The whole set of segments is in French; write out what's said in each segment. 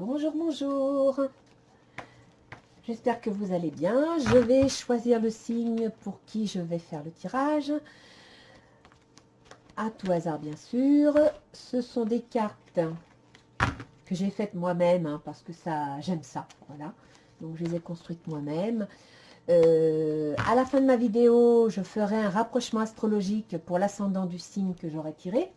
Bonjour, bonjour. J'espère que vous allez bien. Je vais choisir le signe pour qui je vais faire le tirage. À tout hasard, bien sûr. Ce sont des cartes que j'ai faites moi-même, hein, parce que ça, j'aime ça. Voilà. Donc, je les ai construites moi-même. À la fin de ma vidéo, je ferai un rapprochement astrologique pour l'ascendant du signe que j'aurai tiré.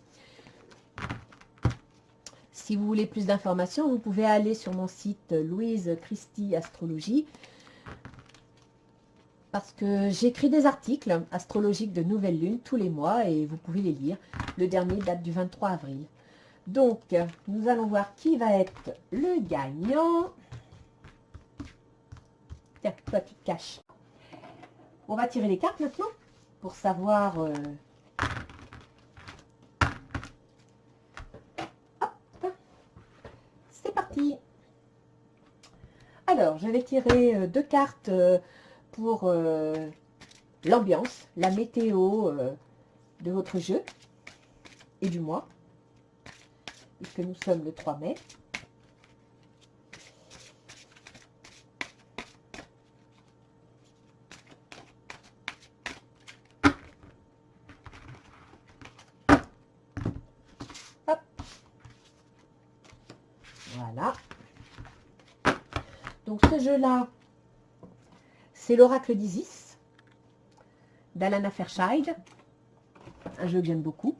Si vous voulez plus d'informations, vous pouvez aller sur mon site Louise Christie Astrologie, parce que j'écris des articles astrologiques de nouvelle lune tous les mois et vous pouvez les lire. Le dernier date du 23 avril. Donc, nous allons voir qui va être le gagnant. Tiens, toi tu te caches. On va tirer les cartes maintenant pour savoir... Hop, c'est parti. Alors, je vais tirer deux cartes pour l'ambiance, la météo de votre jeu et du mois, puisque nous sommes le 3 mai. Hop. Voilà. Donc ce jeu-là, c'est l'Oracle d'Isis, d'Alana Fairchild, un jeu que j'aime beaucoup.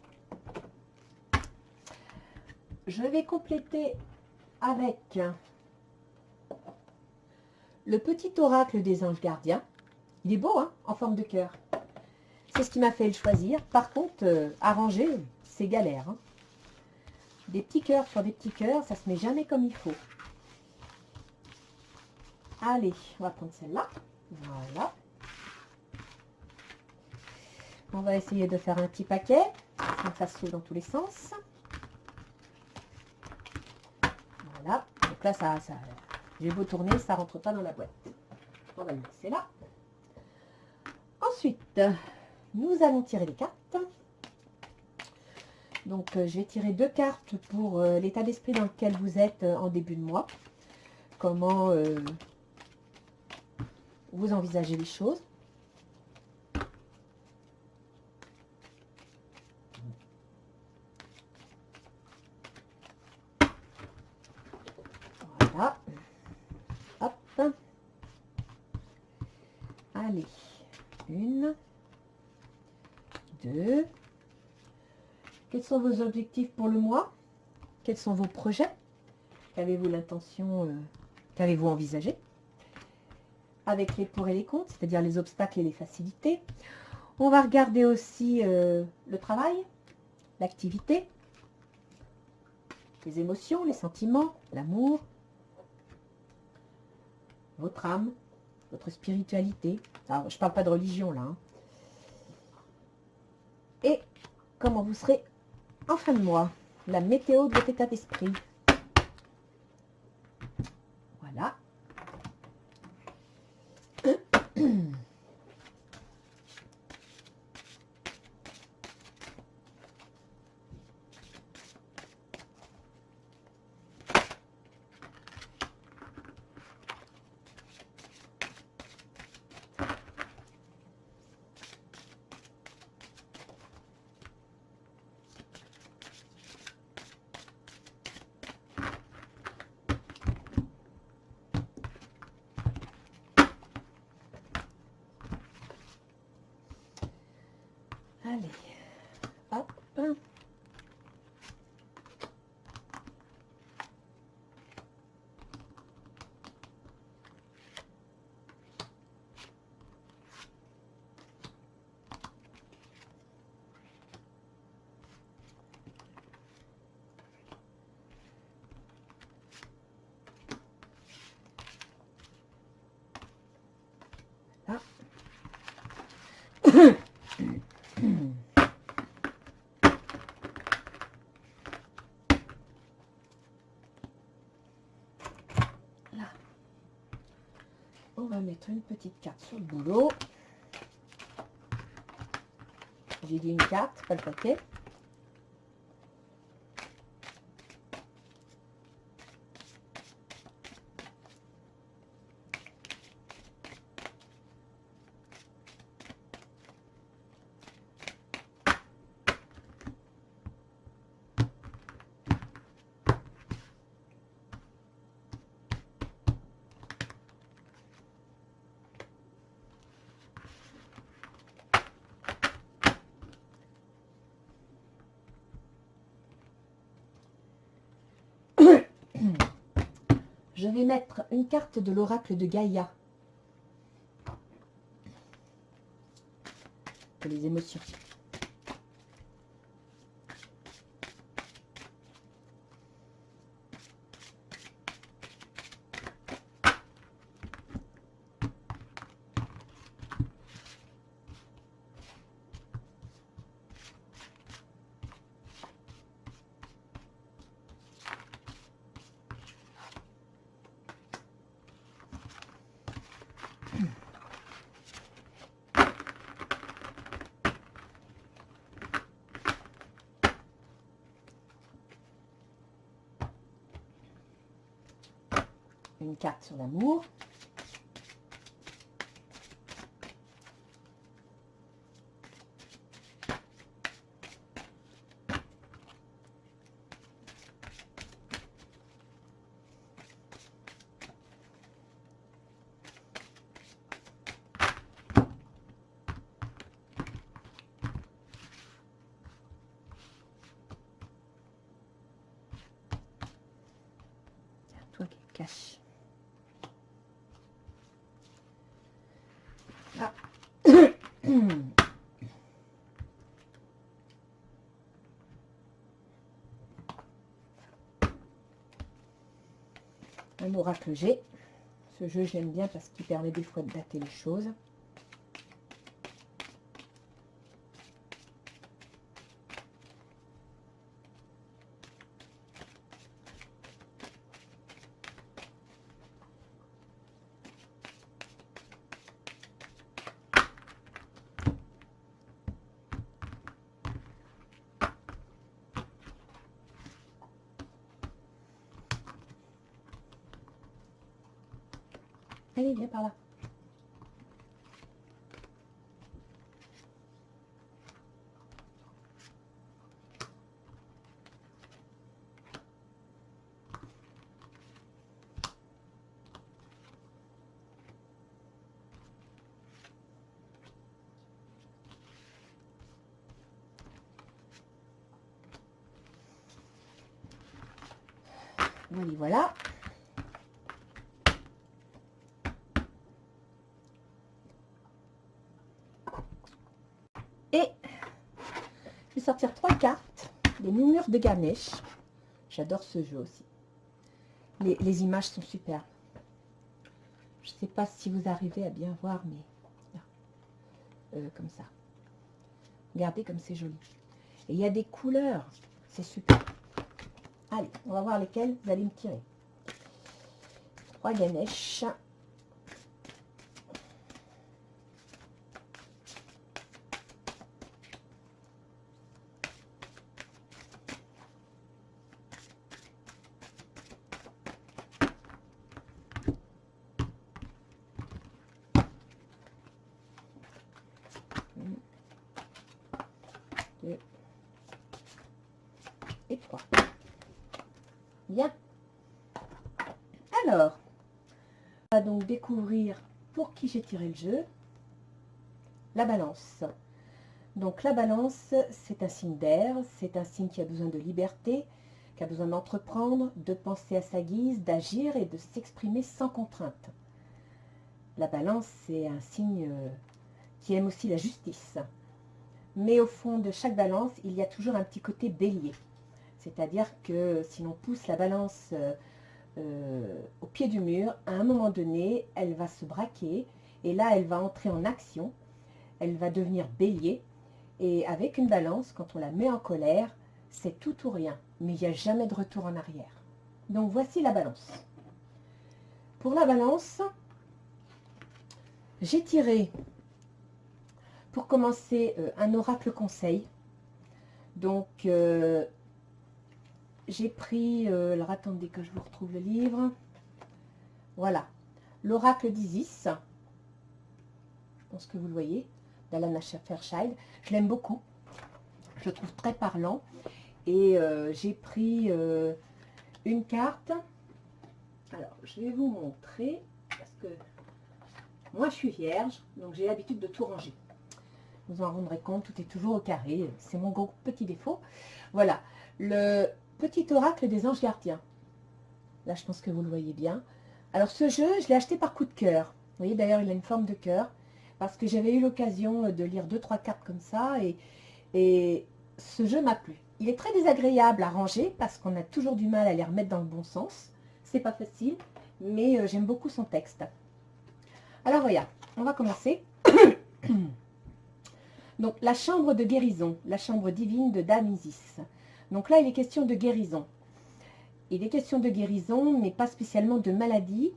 Je vais compléter avec le petit oracle des anges gardiens. Il est beau, hein, en forme de cœur. C'est ce qui m'a fait le choisir. Par contre, arranger, c'est galère. Hein. Des petits cœurs sur des petits cœurs, ça se met jamais comme il faut. Allez, on va prendre celle-là. Voilà. On va essayer de faire un petit paquet. On fasse tout dans tous les sens. Voilà. Donc là, ça j'ai beau tourner, ça rentre pas dans la boîte. On va le laisser là. Ensuite, nous allons tirer les cartes. Donc, je vais tirer deux cartes pour l'état d'esprit dans lequel vous êtes en début de mois. Comment vous envisagez les choses. Voilà. Hop. Allez. Une. Deux. Quels sont vos objectifs pour le mois? Quels sont vos projets? Qu'avez-vous l'intention, qu'avez-vous envisagé? Avec les pour et les contre, c'est-à-dire les obstacles et les facilités. On va regarder aussi le travail, l'activité, les émotions, les sentiments, l'amour, votre âme, votre spiritualité. Alors, je ne parle pas de religion là. Hein. Et comment vous serez en fin de mois. La météo de votre état d'esprit. Voilà. Allez, hop. Là. Là. On va mettre une petite carte sur le boulot. J'ai dit une carte, pas le paquet. « je vais mettre une carte de l'oracle de Gaïa. Pour les émotions. Une carte sur l'amour. Toi qui cache. Ah. Un oracle G. Ce jeu, j'aime bien parce qu'il permet des fois de dater les choses. Allez, viens par là. Voilà. Et je vais sortir 3 cartes, des murmures de Ganesh. J'adore ce jeu aussi. Les images sont superbes. Je ne sais pas si vous arrivez à bien voir, mais comme ça. Regardez comme c'est joli. Et il y a des couleurs. C'est super. Allez, on va voir lesquelles vous allez me tirer. 3 Ganesh. Et 3. Bien. Alors, on va donc découvrir pour qui j'ai tiré le jeu. La balance. Donc la balance, c'est un signe d'air, c'est un signe qui a besoin de liberté, qui a besoin d'entreprendre, de penser à sa guise, d'agir et de s'exprimer sans contrainte. La balance, c'est un signe qui aime aussi la justice. Mais au fond de chaque balance, il y a toujours un petit côté bélier. C'est-à-dire que si l'on pousse la balance au pied du mur, à un moment donné, elle va se braquer et là, elle va entrer en action. Elle va devenir bélier. Et avec une balance, quand on la met en colère, c'est tout ou rien. Mais il n'y a jamais de retour en arrière. Donc voici la balance. Pour la balance, j'ai tiré, pour commencer, un oracle conseil. Donc, j'ai pris, alors attendez que je vous retrouve le livre. Voilà, l'oracle d'Isis. Je pense que vous le voyez, d'Alana Fairchild. Je l'aime beaucoup. Je le trouve très parlant. Et j'ai pris une carte. Alors, je vais vous montrer, parce que moi, je suis vierge, donc j'ai l'habitude de tout ranger. Vous en rendrez compte, tout est toujours au carré. C'est mon gros petit défaut. Voilà, le petit oracle des anges gardiens. Là, je pense que vous le voyez bien. Alors, ce jeu, je l'ai acheté par coup de cœur. Vous voyez, d'ailleurs, il a une forme de cœur. Parce que j'avais eu l'occasion de lire 2-3 cartes comme ça. Et ce jeu m'a plu. Il est très désagréable à ranger parce qu'on a toujours du mal à les remettre dans le bon sens. C'est pas facile, mais j'aime beaucoup son texte. Alors, voilà, on va commencer. Donc, la chambre de guérison, la chambre divine de Dame Isis. Donc là, il est question de guérison. Il est question de guérison, mais pas spécialement de maladie.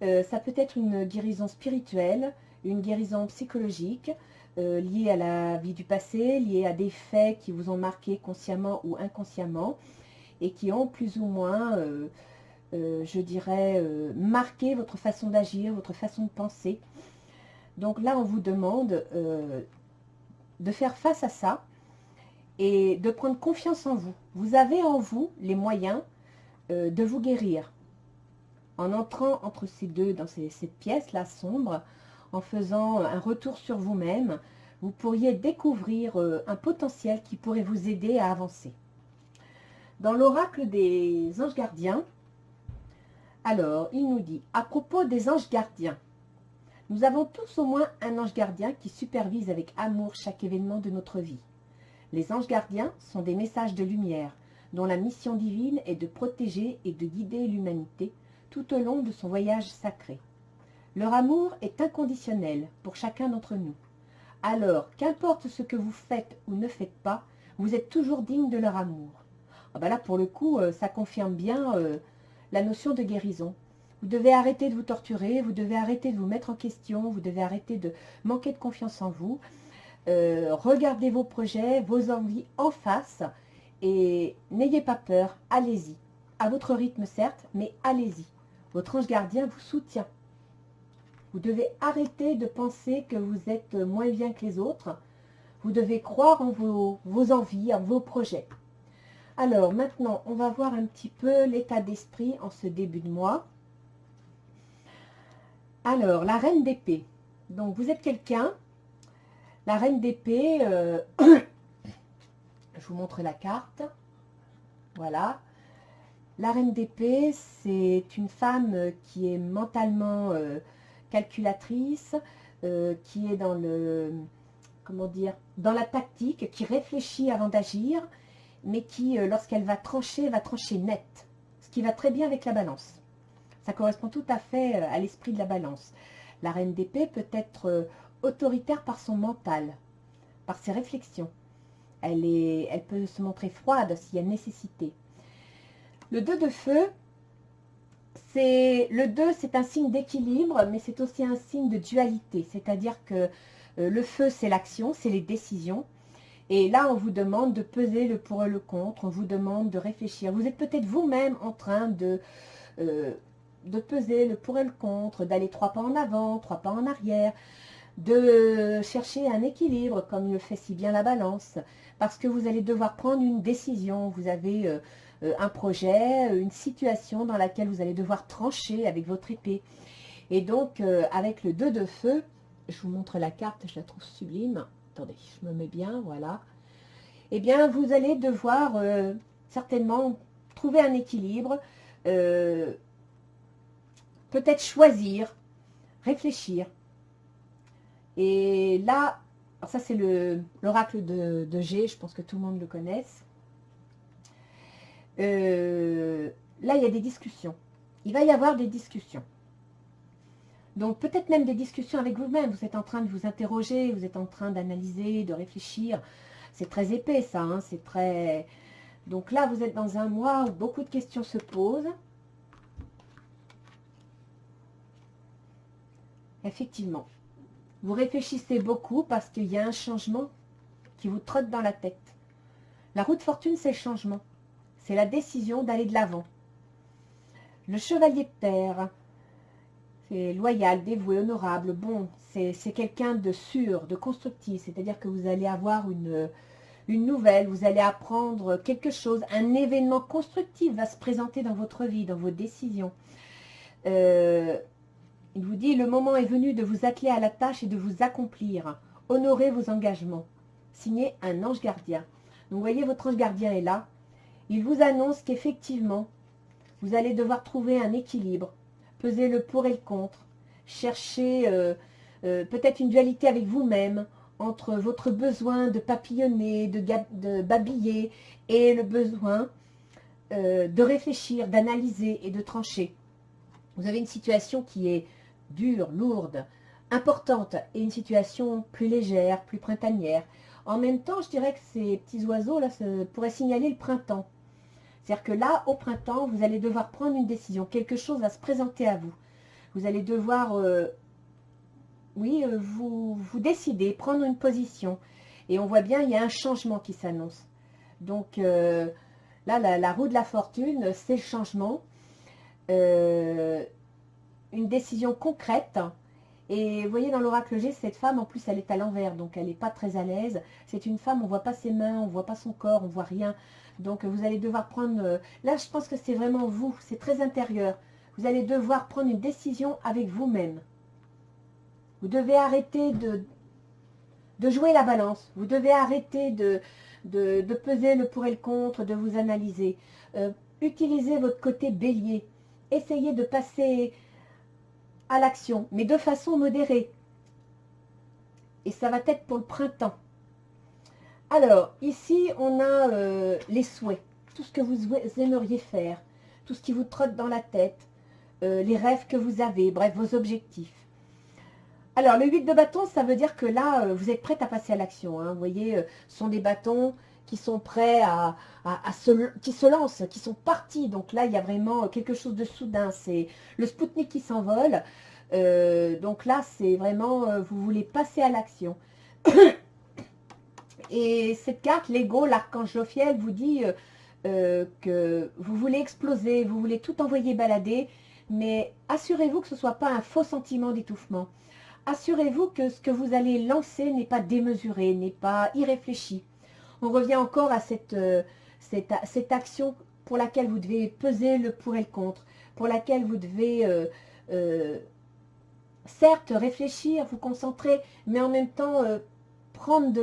Ça peut être une guérison spirituelle, une guérison psychologique, liée à la vie du passé, liée à des faits qui vous ont marqué consciemment ou inconsciemment, et qui ont plus ou moins, je dirais, marqué votre façon d'agir, votre façon de penser. Donc là, on vous demande de faire face à ça et de prendre confiance en vous. Vous avez en vous les moyens de vous guérir. En entrant entre ces deux, dans cette pièce-là sombre, en faisant un retour sur vous-même, vous pourriez découvrir un potentiel qui pourrait vous aider à avancer. Dans l'oracle des anges gardiens, alors, il nous dit, à propos des anges gardiens, nous avons tous au moins un ange gardien qui supervise avec amour chaque événement de notre vie. Les anges gardiens sont des messages de lumière, dont la mission divine est de protéger et de guider l'humanité tout au long de son voyage sacré. Leur amour est inconditionnel pour chacun d'entre nous. Alors, qu'importe ce que vous faites ou ne faites pas, vous êtes toujours digne de leur amour. Ah ben là, pour le coup, ça confirme bien la notion de guérison. Vous devez arrêter de vous torturer, vous devez arrêter de vous mettre en question, vous devez arrêter de manquer de confiance en vous. Regardez vos projets, vos envies en face et n'ayez pas peur, allez-y. À votre rythme certes, mais allez-y. Votre ange gardien vous soutient. Vous devez arrêter de penser que vous êtes moins bien que les autres. Vous devez croire en vos envies, en vos projets. Alors maintenant, on va voir un petit peu l'état d'esprit en ce début de mois. Alors, la reine d'épée. Donc, vous êtes quelqu'un. La reine d'épée, je vous montre la carte. Voilà. La reine d'épée, c'est une femme qui est mentalement calculatrice, qui est dans le, comment dire, dans la tactique, qui réfléchit avant d'agir, mais qui, lorsqu'elle va trancher net. Ce qui va très bien avec la balance. Ça correspond tout à fait à l'esprit de la balance. La reine d'épée peut être autoritaire par son mental, par ses réflexions. Elle peut se montrer froide s'il y a nécessité. Le 2 de feu, le 2, c'est un signe d'équilibre, mais c'est aussi un signe de dualité. C'est-à-dire que le feu, c'est l'action, c'est les décisions. Et là, on vous demande de peser le pour et le contre, on vous demande de réfléchir. Vous êtes peut-être vous-même en train de peser le pour et le contre, d'aller 3 pas en avant, 3 pas en arrière, de chercher un équilibre, comme le fait si bien la balance, parce que vous allez devoir prendre une décision. Vous avez un projet, une situation dans laquelle vous allez devoir trancher avec votre épée. Et donc, avec le 2 de feu, je vous montre la carte, je la trouve sublime. Attendez, je me mets bien, voilà. Eh bien, vous allez devoir certainement trouver un équilibre, peut-être choisir, réfléchir. Et là, alors ça c'est l'oracle de G, je pense que tout le monde le connaisse. Là, il y a des discussions. Il va y avoir des discussions. Donc, peut-être même des discussions avec vous-même. Vous êtes en train de vous interroger, vous êtes en train d'analyser, de réfléchir. C'est très épais, ça. Hein, c'est très... Donc là, vous êtes dans un mois où beaucoup de questions se posent. Effectivement. Vous réfléchissez beaucoup parce qu'il y a un changement qui vous trotte dans la tête. La roue de fortune, c'est le changement. C'est la décision d'aller de l'avant. Le chevalier de terre, c'est loyal, dévoué, honorable. Bon, c'est quelqu'un de sûr, de constructif. C'est-à-dire que vous allez avoir une nouvelle, vous allez apprendre quelque chose. Un événement constructif va se présenter dans votre vie, dans vos décisions. Il vous dit, le moment est venu de vous atteler à la tâche et de vous accomplir. Honorez vos engagements. Signé un ange gardien. Donc, vous voyez, votre ange gardien est là. Il vous annonce qu'effectivement, Vous allez devoir trouver un équilibre, peser le pour et le contre, chercher peut-être une dualité avec vous-même, entre votre besoin de papillonner, de babiller, et le besoin de réfléchir, d'analyser et de trancher. Vous avez une situation qui est dure, lourde, importante, et une situation plus légère, plus printanière. En même temps, je dirais que ces petits oiseaux-là pourraient signaler le printemps. C'est-à-dire que là, au printemps, vous allez devoir prendre une décision. Quelque chose va se présenter à vous. Vous allez devoir, vous décider, prendre une position. Et on voit bien, il y a un changement qui s'annonce. Donc, là, la roue de la fortune, c'est le changement. Une décision concrète. Et vous voyez, dans l'oracle G, cette femme, en plus, elle est à l'envers, donc elle n'est pas très à l'aise. C'est une femme, on ne voit pas ses mains, on ne voit pas son corps, on ne voit rien. Donc, vous allez devoir prendre... Là, je pense que c'est vraiment vous, c'est très intérieur. Vous allez devoir prendre une décision avec vous-même. Vous devez arrêter de jouer la balance. Vous devez arrêter de peser le pour et le contre, de vous analyser. Utilisez votre côté bélier. Essayez de passer à l'action, mais de façon modérée. Et ça va être pour le printemps. Alors, ici, on a les souhaits. Tout ce que vous aimeriez faire. Tout ce qui vous trotte dans la tête. Les rêves que vous avez. Bref, vos objectifs. Alors, le 8 de bâton, ça veut dire que là, vous êtes prête à passer à l'action. Hein. Vous voyez, ce sont des bâtons qui sont prêts qui se lancent, qui sont partis. Donc là, il y a vraiment quelque chose de soudain. C'est le Spoutnik qui s'envole. Donc là, c'est vraiment, vous voulez passer à l'action. Et cette carte, l'ego, l'archange Jophiel, vous dit que vous voulez exploser, vous voulez tout envoyer balader, mais assurez-vous que ce ne soit pas un faux sentiment d'étouffement. Assurez-vous que ce que vous allez lancer n'est pas démesuré, n'est pas irréfléchi. On revient encore à cette action pour laquelle vous devez peser le pour et le contre, pour laquelle vous devez certes réfléchir, vous concentrer, mais en même temps prendre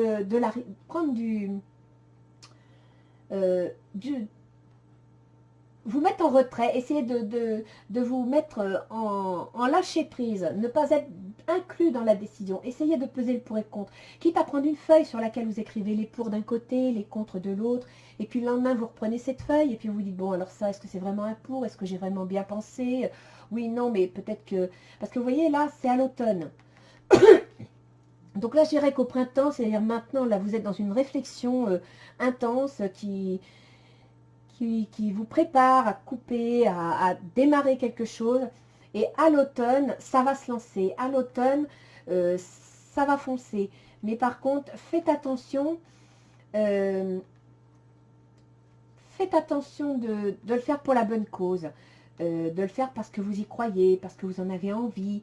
vous mettre en retrait, essayer de vous mettre en lâcher prise, ne pas être inclus dans la décision, essayez de peser le pour et le contre, quitte à prendre une feuille sur laquelle vous écrivez les pour d'un côté, les contre de l'autre, et puis le lendemain vous reprenez cette feuille, et puis vous dites, bon alors ça, est-ce que c'est vraiment un pour, est-ce que j'ai vraiment bien pensé, oui, non, mais peut-être que, parce que vous voyez là, c'est à l'automne. Donc là, je dirais qu'au printemps, c'est-à-dire maintenant, là, vous êtes dans une réflexion intense qui vous prépare à couper, à démarrer quelque chose. Et à l'automne, ça va se lancer. À l'automne, ça va foncer. Mais par contre, faites attention de le faire pour la bonne cause. De le faire parce que vous y croyez, parce que vous en avez envie.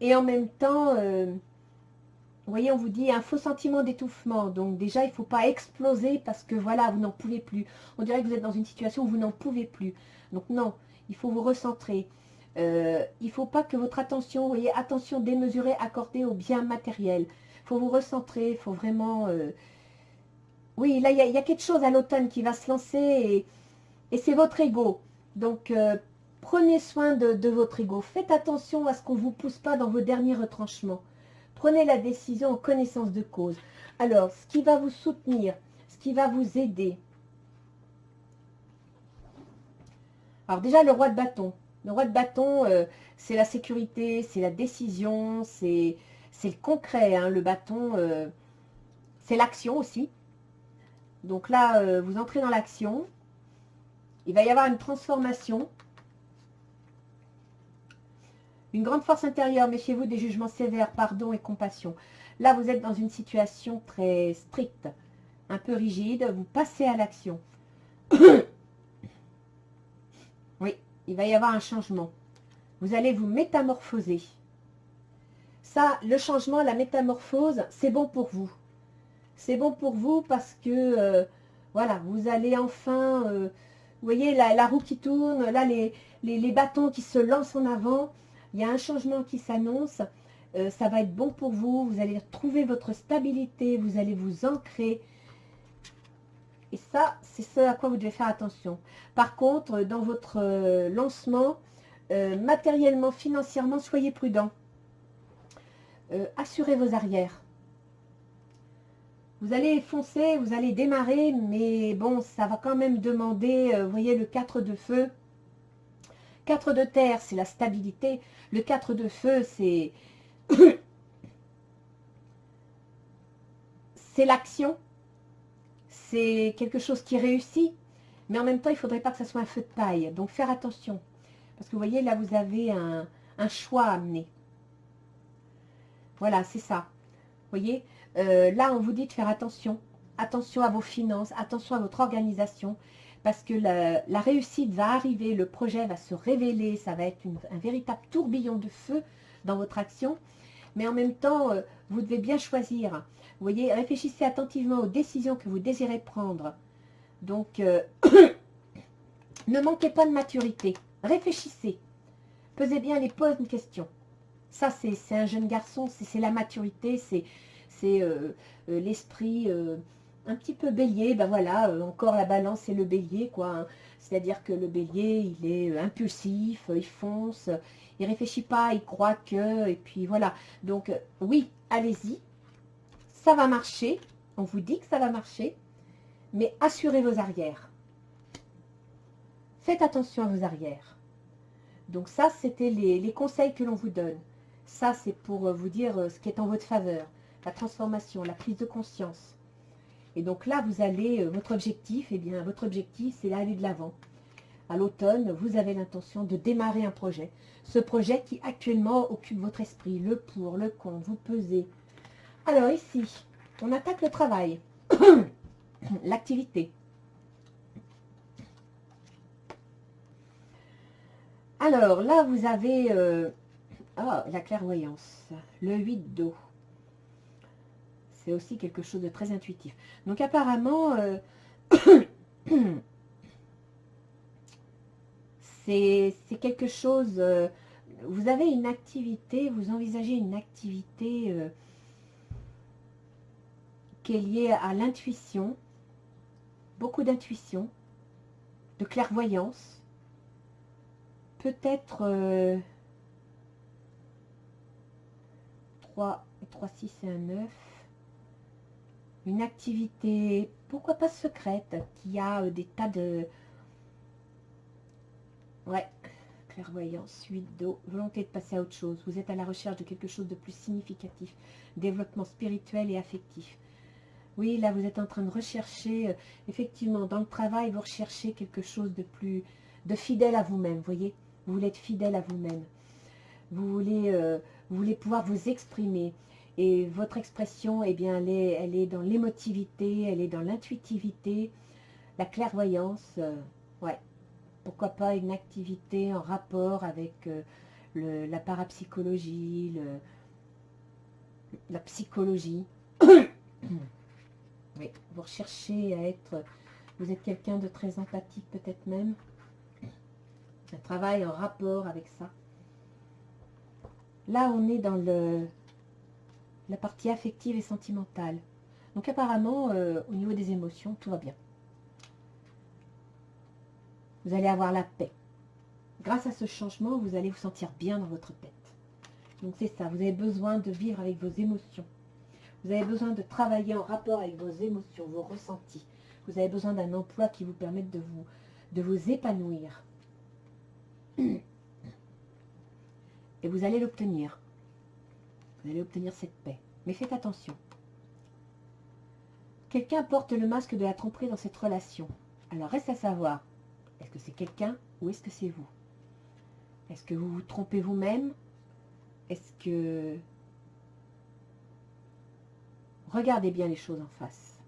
Et en même temps, vous voyez, on vous dit un faux sentiment d'étouffement. Donc déjà, il ne faut pas exploser parce que voilà, vous n'en pouvez plus. On dirait que vous êtes dans une situation où vous n'en pouvez plus. Donc non, il faut vous recentrer. Il ne faut pas que votre attention, vous voyez, attention démesurée accordée aux biens matériels. Il faut vous recentrer, il faut vraiment... Oui, là, il y a quelque chose à l'automne qui va se lancer et c'est votre ego. Donc, prenez soin de votre ego. Faites attention à ce qu'on ne vous pousse pas dans vos derniers retranchements. Prenez la décision en connaissance de cause. Alors, ce qui va vous soutenir, ce qui va vous aider. Alors déjà, le roi de bâton. Le roi de bâton, c'est la sécurité, c'est la décision, c'est le concret. Hein. Le bâton, c'est l'action aussi. Donc là, vous entrez dans l'action. Il va y avoir une transformation. Une grande force intérieure, méfiez-vous des jugements sévères, pardon et compassion. Là, vous êtes dans une situation très stricte, un peu rigide, vous passez à l'action. Oui, il va y avoir un changement. Vous allez vous métamorphoser. Ça, le changement, la métamorphose, c'est bon pour vous. C'est bon pour vous parce que, voilà, vous allez enfin, vous voyez, la roue qui tourne, là, les bâtons qui se lancent en avant. Il y a un changement qui s'annonce, ça va être bon pour vous, vous allez trouver votre stabilité, vous allez vous ancrer. Et ça, c'est ce à quoi vous devez faire attention. Par contre, dans votre lancement, matériellement, financièrement, soyez prudent. Assurez vos arrières. Vous allez foncer, vous allez démarrer, mais bon, ça va quand même demander, vous voyez, le 4 de feu. 4 de terre, c'est la stabilité. Le 4 de feu, c'est c'est l'action. C'est quelque chose qui réussit. Mais en même temps, il ne faudrait pas que ça soit un feu de paille. Donc, faire attention. Parce que vous voyez, là, vous avez un choix à amener. Voilà, c'est ça. Vous voyez, là, on vous dit de faire attention. Attention à vos finances, attention à votre organisation. Parce que la réussite va arriver, le projet va se révéler. Ça va être un véritable tourbillon de feu dans votre action. Mais en même temps, vous devez bien choisir. Vous voyez, réfléchissez attentivement aux décisions que vous désirez prendre. Donc, ne manquez pas de maturité. Réfléchissez. Pesez bien les bonnes questions. Ça, c'est un jeune garçon, c'est la maturité, c'est l'esprit un petit peu bélier. Ben voilà, encore la balance et le bélier, quoi. Hein. C'est-à-dire que le bélier, il est impulsif, il fonce, il réfléchit pas, il croit que, et puis voilà. Donc, oui, allez-y. Ça va marcher. On vous dit que ça va marcher. Mais assurez vos arrières. Faites attention à vos arrières. Donc ça, c'était les conseils que l'on vous donne. Ça, c'est pour vous dire ce qui est en votre faveur. La transformation, la prise de conscience. Et donc là, vous allez, votre objectif, eh bien, votre objectif, c'est d'aller de l'avant. À l'automne, vous avez l'intention de démarrer un projet. Ce projet qui actuellement occupe votre esprit, le pour, le contre, vous pesez. Alors ici, on attaque le travail, l'activité. Alors là, vous avez la clairvoyance, le 8 d'eau. C'est aussi quelque chose de très intuitif. Donc apparemment, c'est quelque chose, vous avez une activité, vous envisagez une activité qui est liée à l'intuition, beaucoup d'intuition, de clairvoyance, peut-être 3, 6 et un 9, une activité, pourquoi pas secrète, qui a des tas de... Ouais, clairvoyance, 8 d'eau, volonté de passer à autre chose. Vous êtes à la recherche de quelque chose de plus significatif, développement spirituel et affectif. Oui, là, vous êtes en train de rechercher, effectivement, dans le travail, vous recherchez quelque chose de fidèle à vous-même, voyez. Vous voulez être fidèle à vous-même. Vous voulez pouvoir vous exprimer. Et votre expression, eh bien, elle est dans l'émotivité, elle est dans l'intuitivité, la clairvoyance. Ouais, pourquoi pas une activité en rapport avec la parapsychologie, la psychologie. Oui, vous recherchez à être... Vous êtes quelqu'un de très empathique peut-être même. Un travail en rapport avec ça. Là, on est dans la partie affective et sentimentale. Donc apparemment, au niveau des émotions, tout va bien. Vous allez avoir la paix. Grâce à ce changement, vous allez vous sentir bien dans votre tête. Donc c'est ça, vous avez besoin de vivre avec vos émotions. Vous avez besoin de travailler en rapport avec vos émotions, vos ressentis. Vous avez besoin d'un emploi qui vous permette de vous épanouir. Et vous allez l'obtenir. Vous allez obtenir cette paix. Mais faites attention. Quelqu'un porte le masque de la tromperie dans cette relation. Alors reste à savoir, est-ce que c'est quelqu'un ou est-ce que c'est vous? Est-ce que vous vous trompez vous-même? Est-ce que... Regardez bien les choses en face.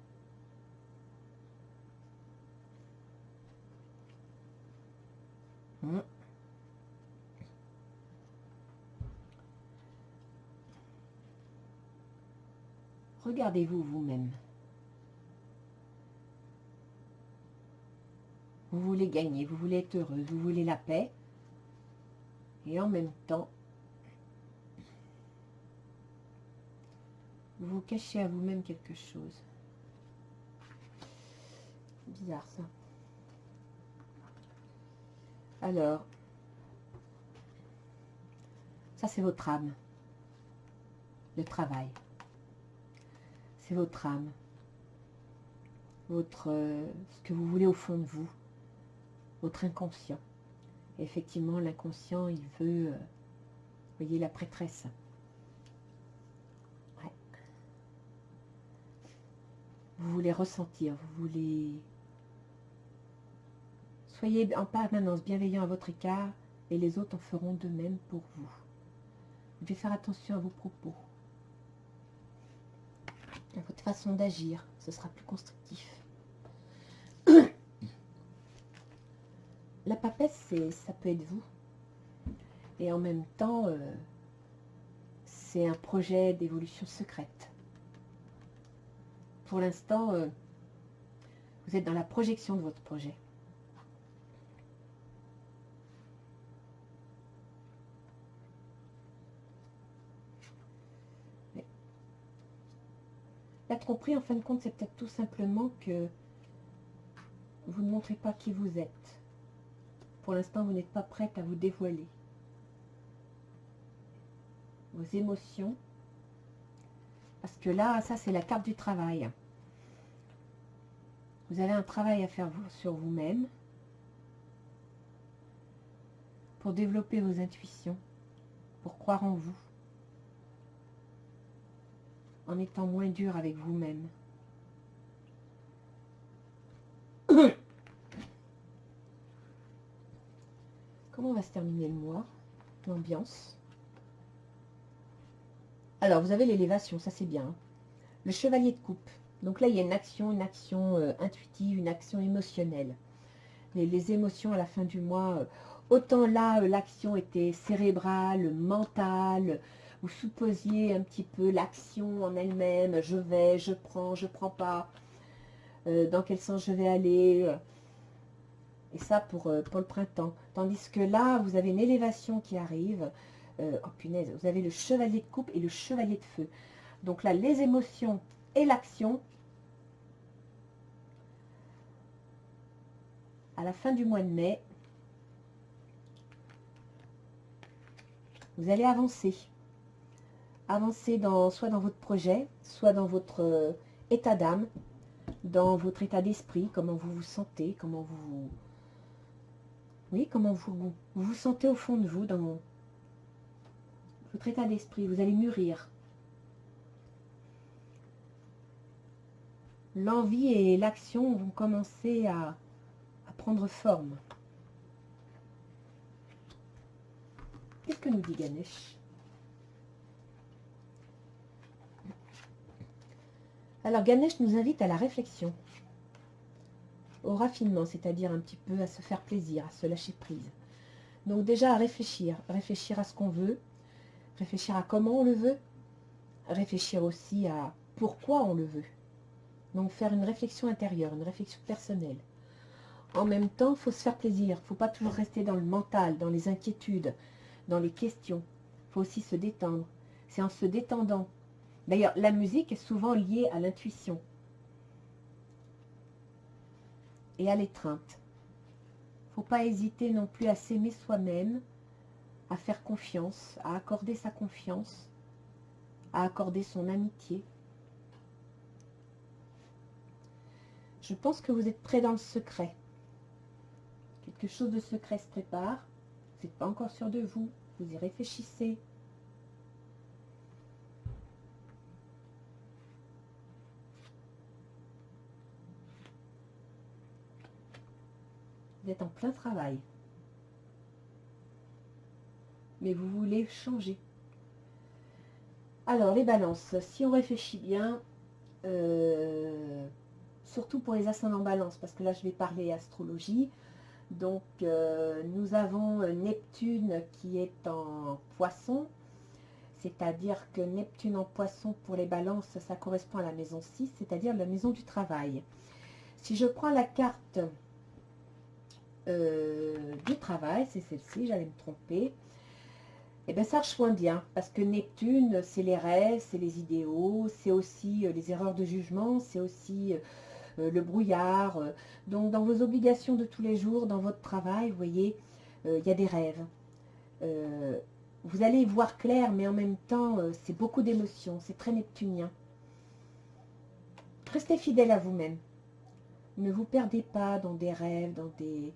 Regardez-vous vous-même. Vous voulez gagner, vous voulez être heureuse, vous voulez la paix. Et en même temps, vous vous cachez à vous-même quelque chose. Bizarre ça. Alors, ça c'est votre âme. Le travail. C'est votre âme. Votre, ce que vous voulez au fond de vous. Votre inconscient. Et effectivement, l'inconscient, il veut, vous voyez, la prêtresse. Ouais. Vous voulez ressentir, vous voulez... Soyez en permanence bienveillant à votre écart et les autres en feront de même pour vous. Vous devez faire attention à vos propos, à votre façon d'agir, ce sera plus constructif. La papesse, ça peut être vous. Et en même temps, c'est un projet d'évolution secrète. Pour l'instant, vous êtes dans la projection de votre projet. La tromperie, en fin de compte, c'est peut-être tout simplement que vous ne montrez pas qui vous êtes. Pour l'instant, vous n'êtes pas prête à vous dévoiler. Vos émotions. Parce que là, ça, c'est la carte du travail. Vous avez un travail à faire sur vous-même pour développer vos intuitions, pour croire en vous, en étant moins dur avec vous-même. Comment va se terminer le mois? L'ambiance. Alors, vous avez l'élévation, ça c'est bien. Le chevalier de coupe. Donc là, il y a une action intuitive, une action émotionnelle. Les émotions à la fin du mois, autant là, l'action était cérébrale, mentale, vous supposiez un petit peu l'action en elle-même, je vais, je prends pas, dans quel sens je vais aller, et ça pour le printemps. Tandis que là, vous avez une élévation qui arrive, oh punaise, vous avez le chevalier de coupe et le chevalier de feu. Donc là, les émotions et l'action, à la fin du mois de mai, vous allez avancer. Avancer soit dans votre projet, soit dans votre état d'âme, dans votre état d'esprit, comment vous vous sentez, comment vous... Oui, comment vous sentez au fond de vous, dans votre état d'esprit. Vous allez mûrir. L'envie et l'action vont commencer à prendre forme. Qu'est-ce que nous dit Ganesh? Alors Ganesh nous invite à la réflexion, au raffinement, c'est-à-dire un petit peu à se faire plaisir, à se lâcher prise. Donc déjà à réfléchir à ce qu'on veut, réfléchir à comment on le veut, réfléchir aussi à pourquoi on le veut. Donc faire une réflexion intérieure, une réflexion personnelle. En même temps, il faut se faire plaisir, il ne faut pas toujours rester dans le mental, dans les inquiétudes, dans les questions. Il faut aussi se détendre. C'est en se détendant. D'ailleurs, la musique est souvent liée à l'intuition et à l'étreinte. Il ne faut pas hésiter non plus à s'aimer soi-même, à faire confiance, à accorder sa confiance, à accorder son amitié. Je pense que vous êtes prêts dans le secret. Quelque chose de secret se prépare. Vous n'êtes pas encore sûr de vous. Vous y réfléchissez. Vous êtes en plein travail. Mais vous voulez changer. Alors, les balances. Si on réfléchit bien, surtout pour les ascendants balance, parce que là, je vais parler astrologie. Donc, nous avons Neptune qui est en poisson. C'est-à-dire que Neptune en poisson pour les balances, ça correspond à la maison 6, c'est-à-dire la maison du travail. Si je prends la carte du travail, c'est celle-ci, j'allais me tromper, et bien ça rejoint bien, parce que Neptune, c'est les rêves, c'est les idéaux, c'est aussi les erreurs de jugement, c'est aussi le brouillard. Donc dans vos obligations de tous les jours, dans votre travail, vous voyez, il y a des rêves. Vous allez y voir clair, mais en même temps, c'est beaucoup d'émotions, c'est très neptunien. Restez fidèle à vous-même. Ne vous perdez pas dans des rêves, dans des...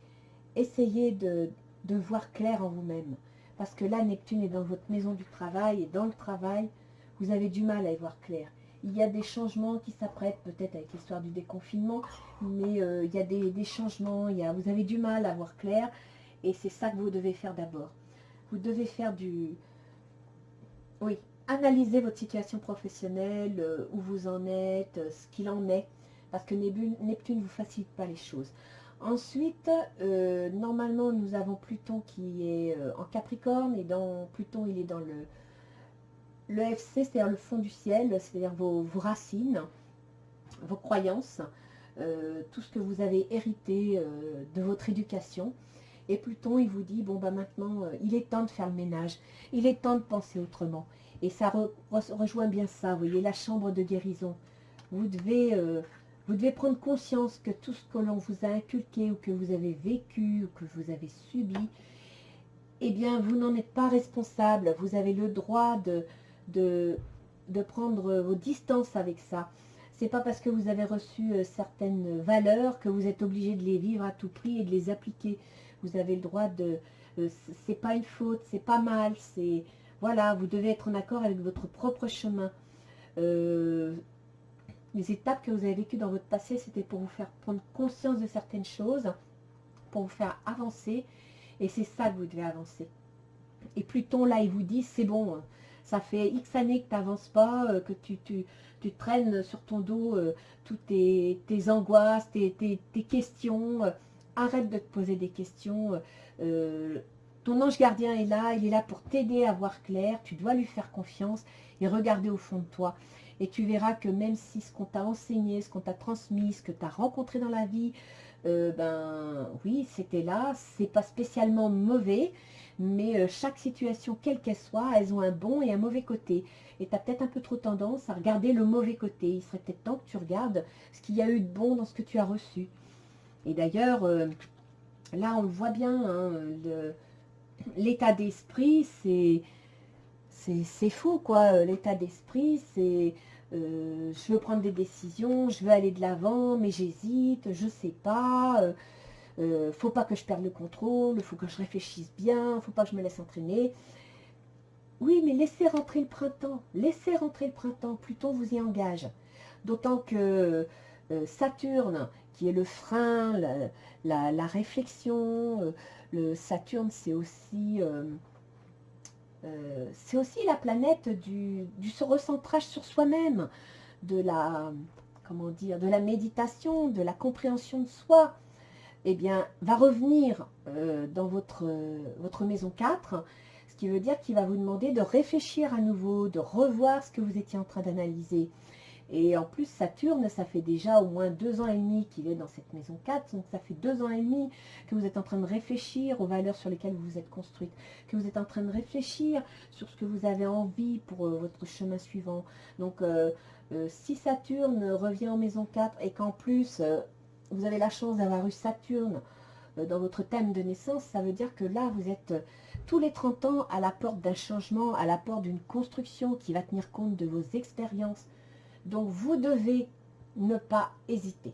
Essayez de voir clair en vous-même. Parce que là, Neptune est dans votre maison du travail, et dans le travail, vous avez du mal à y voir clair. Il y a des changements qui s'apprêtent, peut-être avec l'histoire du déconfinement, mais il y a des changements, vous avez du mal à voir clair, et c'est ça que vous devez faire d'abord. Vous devez faire oui, analyser votre situation professionnelle, où vous en êtes, ce qu'il en est, parce que Neptune ne vous facilite pas les choses. Ensuite, normalement, nous avons Pluton qui est en Capricorne, et dans Pluton, il est dans le FC, c'est-à-dire le fond du ciel, c'est-à-dire vos racines, vos croyances, tout ce que vous avez hérité de votre éducation. Et Pluton, il vous dit, bon, bah maintenant, il est temps de faire le ménage, il est temps de penser autrement. Et ça rejoint bien ça, vous voyez, la chambre de guérison. Vous devez prendre conscience que tout ce que l'on vous a inculqué, ou que vous avez vécu, ou que vous avez subi, eh bien, vous n'en êtes pas responsable. Vous avez le droit de prendre vos distances avec ça. C'est pas parce que vous avez reçu certaines valeurs que vous êtes obligé de les vivre à tout prix et de les appliquer. Vous avez le droit de... c'est pas une faute, c'est pas mal, c'est... Voilà, vous devez être en accord avec votre propre chemin. Les étapes que vous avez vécues dans votre passé, c'était pour vous faire prendre conscience de certaines choses, pour vous faire avancer, et c'est ça que vous devez avancer. Et Pluton, là, il vous dit, c'est bon, ça fait X années que tu n'avances pas, que tu traînes sur ton dos toutes tes angoisses, tes questions. Arrête de te poser des questions. Ton ange gardien est là, il est là pour t'aider à voir clair. Tu dois lui faire confiance et regarder au fond de toi. Et tu verras que même si ce qu'on t'a enseigné, ce qu'on t'a transmis, ce que tu as rencontré dans la vie, ben oui, c'était là, c'est pas spécialement mauvais, mais chaque situation, quelle qu'elle soit, elles ont un bon et un mauvais côté. Et tu as peut-être un peu trop tendance à regarder le mauvais côté. Il serait peut-être temps que tu regardes ce qu'il y a eu de bon dans ce que tu as reçu. Et d'ailleurs, là, on le voit bien, hein, l'état d'esprit, c'est fou, quoi. L'état d'esprit, c'est... je veux prendre des décisions, je veux aller de l'avant, mais j'hésite, je sais pas... faut pas que je perde le contrôle, faut que je réfléchisse bien, faut pas que je me laisse entraîner. Oui, mais laissez rentrer le printemps, laissez rentrer le printemps, Pluton vous y engage. D'autant que Saturne, qui est le frein, la réflexion, le Saturne, c'est aussi la planète du recentrage sur soi-même, de la, comment dire, de la méditation, de la compréhension de soi. Eh bien, va revenir dans votre maison 4, ce qui veut dire qu'il va vous demander de réfléchir à nouveau, de revoir ce que vous étiez en train d'analyser. Et en plus, Saturne, ça fait déjà au moins 2 ans et demi qu'il est dans cette maison 4, donc ça fait 2 ans et demi que vous êtes en train de réfléchir aux valeurs sur lesquelles vous vous êtes construite, que vous êtes en train de réfléchir sur ce que vous avez envie pour votre chemin suivant. Donc, si Saturne revient en maison 4 et qu'en plus... vous avez la chance d'avoir eu Saturne dans votre thème de naissance, ça veut dire que là, vous êtes tous les 30 ans à la porte d'un changement, à la porte d'une construction qui va tenir compte de vos expériences. Donc, vous devez ne pas hésiter.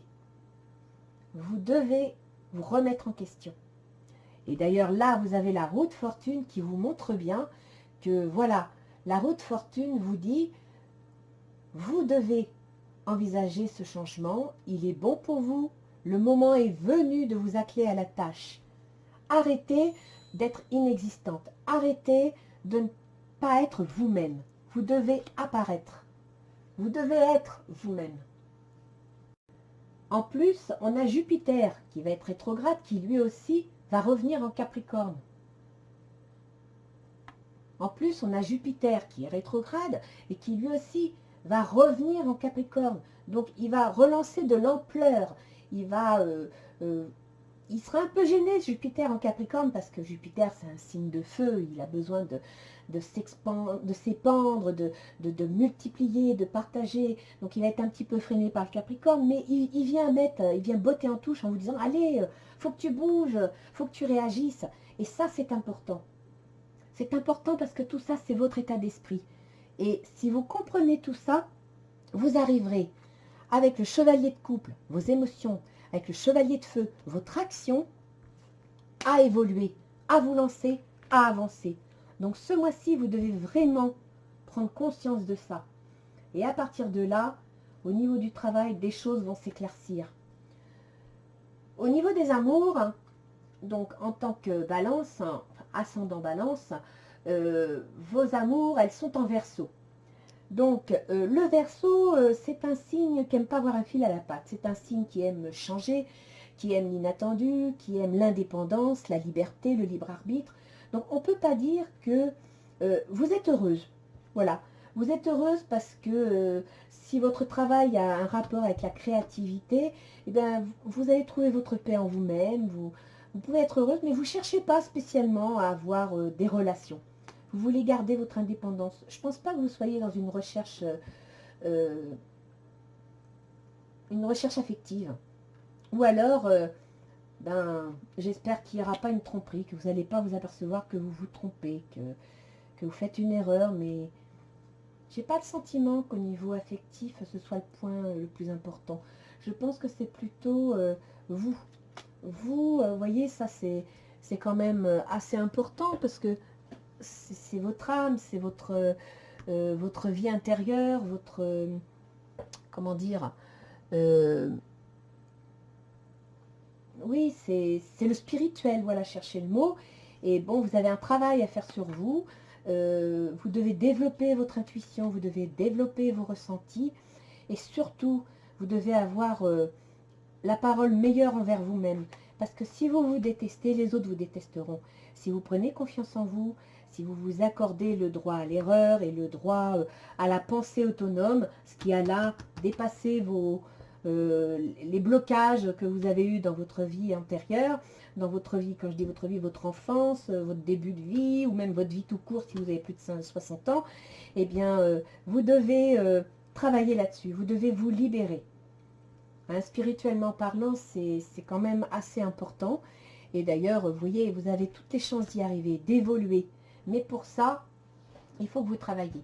Vous devez vous remettre en question. Et d'ailleurs, là, vous avez la roue de fortune qui vous montre bien que, voilà, la roue de fortune vous dit, vous devez envisager ce changement, il est bon pour vous. Le moment est venu de vous atteler à la tâche. Arrêtez d'être inexistante. Arrêtez de ne pas être vous-même. Vous devez apparaître. Vous devez être vous-même. En plus, on a Jupiter qui va être rétrograde, qui lui aussi va revenir en Capricorne. En plus, on a Jupiter qui est rétrograde et qui lui aussi va revenir en Capricorne. Donc, il va relancer de l'ampleur. Il va il sera un peu gêné, Jupiter en Capricorne, parce que Jupiter, c'est un signe de feu. Il a besoin de s'épandre, de multiplier, de partager. Donc, il va être un petit peu freiné par le Capricorne, mais il vient botter en touche en vous disant, allez, faut que tu bouges, faut que tu réagisses. Et ça, c'est important. C'est important parce que tout ça, c'est votre état d'esprit. Et si vous comprenez tout ça, vous arriverez avec le chevalier de couple, vos émotions, avec le chevalier de feu, votre action, à évoluer, à vous lancer, à avancer. Donc ce mois-ci, vous devez vraiment prendre conscience de ça. Et à partir de là, au niveau du travail, des choses vont s'éclaircir. Au niveau des amours, donc en tant que balance, ascendant balance, vos amours, elles sont en verso. Donc, le Verseau, c'est un signe qui n'aime pas avoir un fil à la patte. C'est un signe qui aime changer, qui aime l'inattendu, qui aime l'indépendance, la liberté, le libre arbitre. Donc, on ne peut pas dire que vous êtes heureuse. Voilà. Vous êtes heureuse parce que si votre travail a un rapport avec la créativité, eh bien, vous allez trouver votre paix en vous-même. Vous pouvez être heureuse, mais vous ne cherchez pas spécialement à avoir des relations. Vous voulez garder votre indépendance. Je ne pense pas que vous soyez dans euh, une recherche affective. Ou alors, j'espère qu'il n'y aura pas une tromperie, que vous n'allez pas vous apercevoir que vous vous trompez, que vous faites une erreur, mais j'ai pas le sentiment qu'au niveau affectif, ce soit le point le plus important. Je pense que c'est plutôt vous. Vous, voyez, ça c'est quand même assez important parce que c'est votre âme, c'est votre vie intérieure, votre, comment dire, euh, oui, c'est le spirituel, voilà, chercher le mot. Et bon, vous avez un travail à faire sur vous. Vous devez développer votre intuition, vous devez développer vos ressentis. Et surtout, vous devez avoir la parole meilleure envers vous-même. Parce que si vous vous détestez, les autres vous détesteront. Si vous prenez confiance en vous, si vous vous accordez le droit à l'erreur et le droit à la pensée autonome, ce qui a là dépassé les blocages que vous avez eus dans votre vie antérieure, dans votre vie, quand je dis votre vie, votre enfance, votre début de vie, ou même votre vie tout court si vous avez plus de 60 ans, eh bien, vous devez travailler là-dessus, vous devez vous libérer. Hein, spirituellement parlant, c'est quand même assez important. Et d'ailleurs, vous voyez, vous avez toutes les chances d'y arriver, d'évoluer. Mais pour ça, il faut que vous travaillez.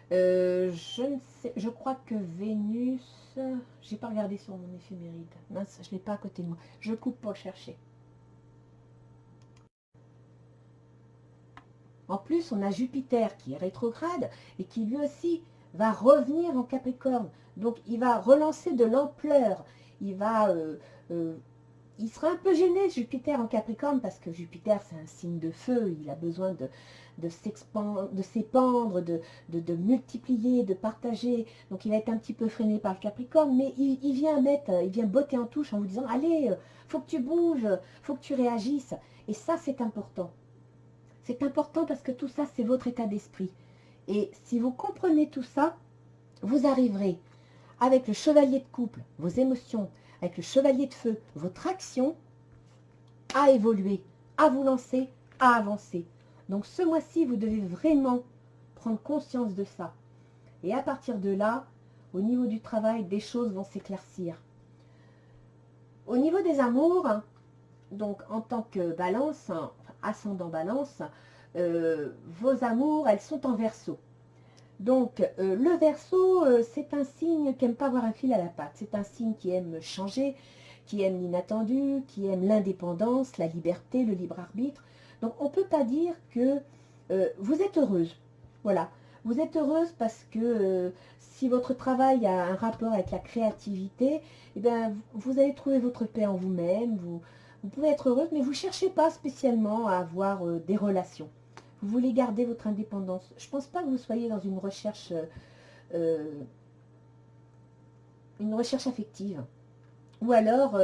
Je ne sais, je crois que Vénus, j'ai pas regardé sur mon éphéméride. Mince, je l'ai pas à côté de moi. Je coupe pour le chercher. En plus, on a Jupiter qui est rétrograde et qui lui aussi va revenir en Capricorne. Donc, il va relancer de l'ampleur. Euh, il sera un peu gêné, Jupiter en Capricorne, parce que Jupiter, c'est un signe de feu. Il a besoin de s'épandre, de multiplier, de partager. Donc, il va être un petit peu freiné par le Capricorne, mais il vient botter en touche en vous disant, allez, faut que tu bouges, faut que tu réagisses. Et ça, c'est important. C'est important parce que tout ça, c'est votre état d'esprit. Et si vous comprenez tout ça, vous arriverez avec le chevalier de couple, vos émotions, avec le chevalier de feu, votre action, à évoluer, à vous lancer, à avancer. Donc ce mois-ci, vous devez vraiment prendre conscience de ça. Et à partir de là, au niveau du travail, des choses vont s'éclaircir. Au niveau des amours, donc en tant que balance, ascendant balance, vos amours, elles sont en verso. Donc, le Verseau, c'est un signe qui n'aime pas avoir un fil à la patte. C'est un signe qui aime changer, qui aime l'inattendu, qui aime l'indépendance, la liberté, le libre arbitre. Donc, on ne peut pas dire que vous êtes heureuse. Voilà. Vous êtes heureuse parce que si votre travail a un rapport avec la créativité, eh bien, vous allez trouver votre paix en vous-même. Vous pouvez être heureuse, mais vous ne cherchez pas spécialement à avoir des relations. Vous voulez garder votre indépendance. Je ne pense pas que vous soyez dans euh, une recherche affective. Ou alors,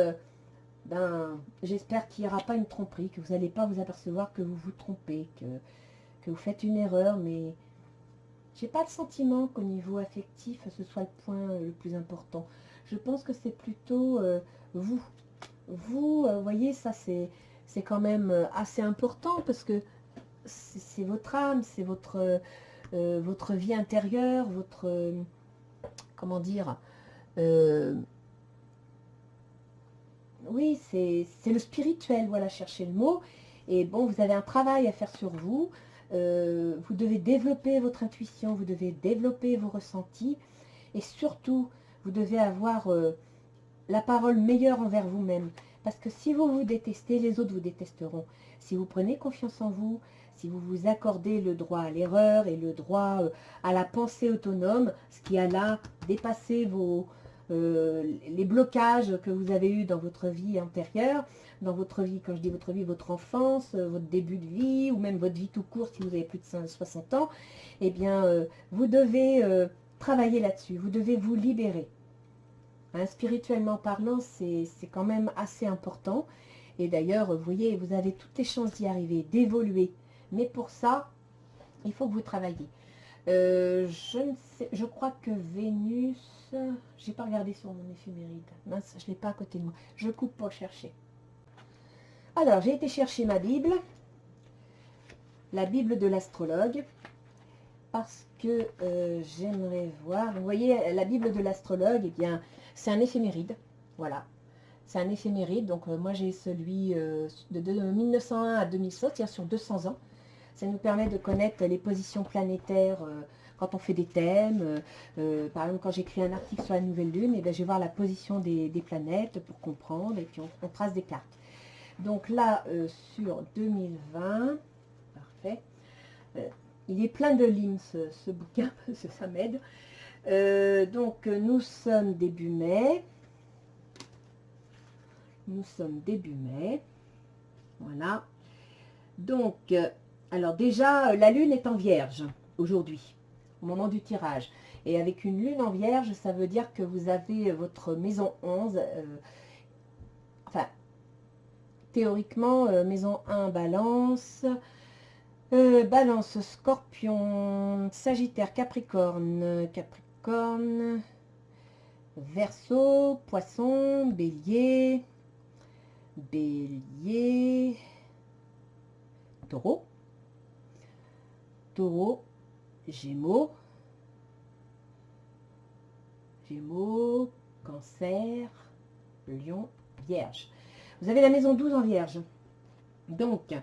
j'espère qu'il n'y aura pas une tromperie, que vous n'allez pas vous apercevoir que vous vous trompez, que vous faites une erreur, mais j'ai pas le sentiment qu'au niveau affectif, ce soit le point le plus important. Je pense que c'est plutôt vous. vous voyez, ça c'est quand même assez important parce que c'est votre âme, c'est votre vie intérieure, votre, comment dire, oui, c'est le spirituel, voilà, chercher le mot. Et bon, vous avez un travail à faire sur vous. Vous devez développer votre intuition, vous devez développer vos ressentis. Et surtout, vous devez avoir la parole meilleure envers vous-même. Parce que si vous vous détestez, les autres vous détesteront. Si vous prenez confiance en vous, si vous vous accordez le droit à l'erreur et le droit à la pensée autonome, ce qui a là dépassé les blocages que vous avez eus dans votre vie antérieure, dans votre vie, quand je dis votre vie, votre enfance, votre début de vie, ou même votre vie tout court si vous avez plus de 60 ans, eh bien, vous devez travailler là-dessus, vous devez vous libérer. Hein, spirituellement parlant, c'est quand même assez important. Et d'ailleurs, vous voyez, vous avez toutes les chances d'y arriver, d'évoluer. Mais pour ça, il faut que vous travailliez. Je crois que Vénus, j'ai pas regardé sur mon éphéméride. Mince, je l'ai pas à côté de moi. Je coupe pour le chercher. Alors, j'ai été chercher ma Bible, la Bible de l'astrologue, parce que j'aimerais voir. Vous voyez, la Bible de l'astrologue, eh bien, c'est un éphéméride. Voilà. C'est un éphéméride. Donc, moi, j'ai celui de 1901 à 2007, c'est-à-dire sur 200 ans. Ça nous permet de connaître les positions planétaires quand on fait des thèmes. Par exemple, quand j'écris un article sur la nouvelle lune, et bien, je vais voir la position des planètes pour comprendre. Et puis, on trace des cartes. Donc là, sur 2020, parfait. Il est plein de lignes, ce bouquin, parce que ça m'aide. Donc, nous sommes début mai. Nous sommes début mai. Voilà. Donc, alors déjà, la lune est en vierge aujourd'hui, au moment du tirage. Et avec une lune en vierge, ça veut dire que vous avez votre maison 11. Enfin, théoriquement, maison 1, balance. Balance, scorpion, sagittaire, capricorne, verseau, poisson, bélier, taureau, gémeaux, cancer, lion, vierge. Vous avez la maison 12 en vierge. Donc,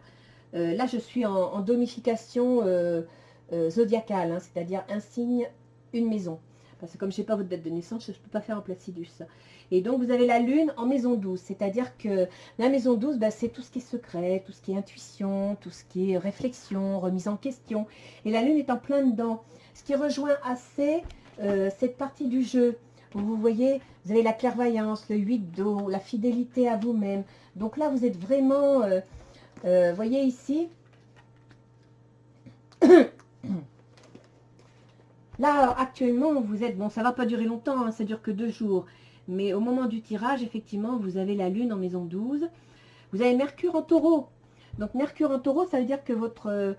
là, je suis en domification zodiacale, hein, c'est-à-dire un signe, une maison. Parce que comme je n'ai pas votre date de naissance, je ne peux pas faire en Placidus. Et donc, vous avez la lune en maison 12, c'est-à-dire que la maison 12, bah, c'est tout ce qui est secret, tout ce qui est intuition, tout ce qui est réflexion, remise en question. Et la lune est en plein dedans. Ce qui rejoint assez cette partie du jeu. Vous voyez, vous avez la clairvoyance, le 8 d'eau, la fidélité à vous-même. Donc là, vous êtes vraiment... voyez ici, là actuellement vous êtes, bon ça va pas durer longtemps, hein, ça dure que 2 jours, mais au moment du tirage, effectivement, vous avez la lune en maison 12, vous avez Mercure en taureau. Donc Mercure en taureau, ça veut dire que votre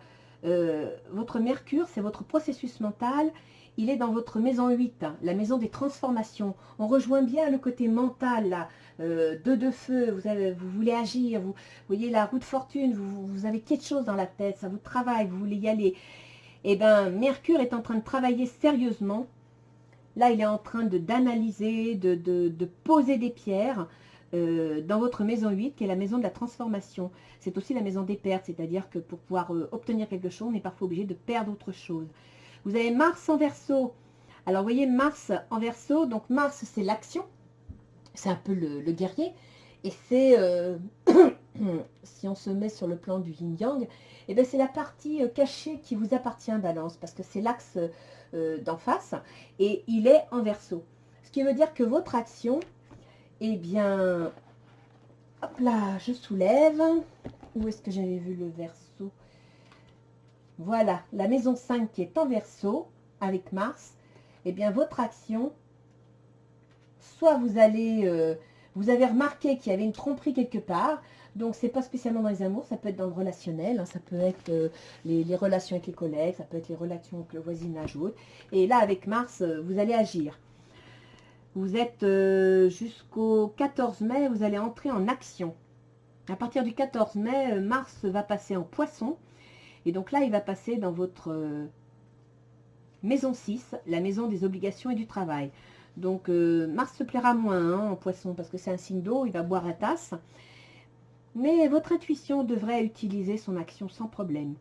Mercure, c'est votre processus mental, il est dans votre maison 8, hein, la maison des transformations. On rejoint bien le côté mental, là, de feu, vous voulez agir, vous voyez la roue de fortune, vous avez quelque chose dans la tête, ça vous travaille, vous voulez y aller. Et bien, Mercure est en train de travailler sérieusement. Là, il est en train d'analyser, de poser des pierres dans votre maison 8, qui est la maison de la transformation. C'est aussi la maison des pertes, c'est-à-dire que pour pouvoir obtenir quelque chose, on est parfois obligé de perdre autre chose. Vous avez Mars en Verseau. Alors, vous voyez, Mars en Verseau, donc Mars, c'est l'action. C'est un peu le guerrier. Et c'est, si on se met sur le plan du yin-yang, eh bien c'est la partie cachée qui vous appartient, Balance, parce que c'est l'axe d'en face, et il est en Verseau. Ce qui veut dire que votre action, eh bien, hop là, je soulève. Où est-ce que j'avais vu le Verseau? Voilà, la maison 5 qui est en Verseau, avec Mars, eh bien votre action, soit vous allez... vous avez remarqué qu'il y avait une tromperie quelque part, donc c'est pas spécialement dans les amours, ça peut être dans le relationnel, hein, ça peut être les relations avec les collègues, ça peut être les relations avec le voisinage ou autre. Et là, avec Mars, vous allez agir. Vous êtes jusqu'au 14 mai, vous allez entrer en action. À partir du 14 mai, Mars va passer en Poisson. Et donc là, il va passer dans votre maison 6, la maison des obligations et du travail. Donc Mars se plaira moins hein, en Poisson parce que c'est un signe d'eau, il va boire à tasse. Mais votre intuition devrait utiliser son action sans problème.